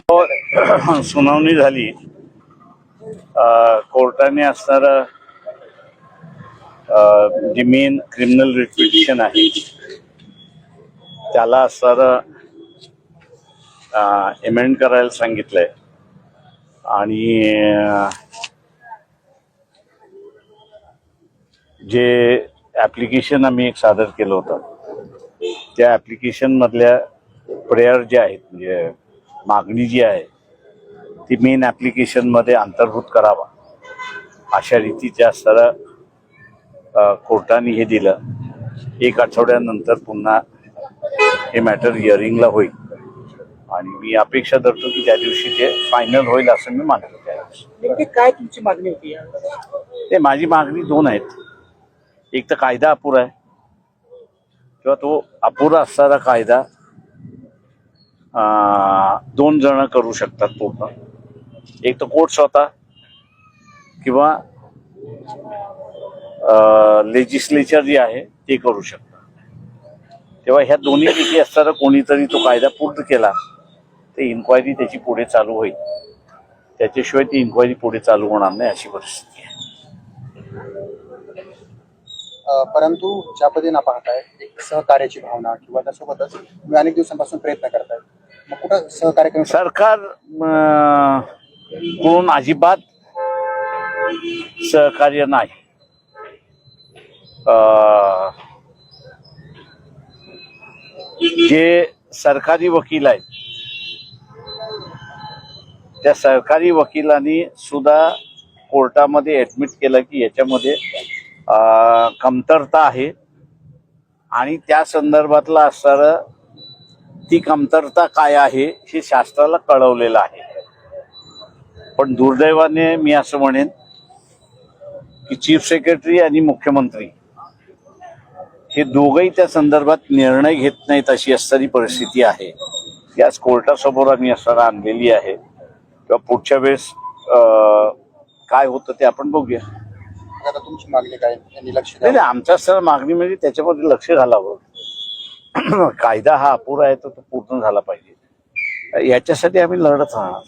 सुनावणी झाली. कोर्टाने असणारं जे मेन क्रिमिनल रिट आहे त्याला असणारं एमेंड करायला सांगितलंय आणि जे ॲप्लिकेशन आम्ही एक सादर केलं होतं त्या ॲप्लिकेशन मधल्या प्रेयर जे आहेत म्हणजे मागणी जी आहे ती मेन ॲप्लिकेशनमध्ये अंतर्भूत करावा अशा रीतीच्या असणारं कोर्टाने हे दिलं. एक आठवड्यानंतर पुन्हा हे मॅटर हिअरिंगला होईल आणि मी अपेक्षा धरतो की त्या दिवशी ते फायनल होईल असं मी मानतो. नेमकी काय तुमची मागणी होती? ते माझी मागणी दोन आहेत. एक तर कायदा अपुरा आहे किंवा तो अपुरा असणारा कायदा दोन जण करू शकतात पूर्ण. एक तर कोर्ट स्वतः किंवा लेजिस्लेचर जे आहे ते करू शकतात. तेव्हा ह्या दोन्ही पैकी असताना कोणीतरी तो कायदा पूर्ण केला ते इन्क्वायरी त्याची पुढे चालू होईल. त्याच्याशिवाय ती इन्क्वायरी पुढे चालू होणार नाही अशी परिस्थिती आहे. परंतु ज्या पद्धतीने पाहताय एक सहकार्याची भावना किंवा त्यासोबतच तुम्ही अनेक दिवसांपासून प्रयत्न करताय, मग कुठं सहकार्य करून सरकार कोण अजिबात सहकार्य नाही. जे सरकारी वकील आहेत त्या सरकारी वकिलांनी सुद्धा कोर्टामध्ये ऍडमिट केलं की याच्यामध्ये कमतरता आहे आणि त्या संदर्भातला असणारं ती कमतरता काय आहे हे शास्त्राला कळवलेलं आहे. पण दुर्दैवाने मी असं म्हणेन की चीफ सेक्रेटरी आणि मुख्यमंत्री हे दोघंही त्या संदर्भात निर्णय घेत नाहीत अशी असणारी परिस्थिती आहे. ती आज कोर्टासमोर आम्ही असणारा आणलेली आहे किंवा पुढच्या वेळेस काय होतं ते आपण बघूया. आता तुमची मागणी काय? यांनी लक्ष नाही, आमच्या सर मागणी म्हणजे त्याच्यामध्ये लक्ष घालावं. कायदा हा अपुरा आहे तो पूर्ण झाला पाहिजे याच्यासाठी आम्ही लढत राहणार.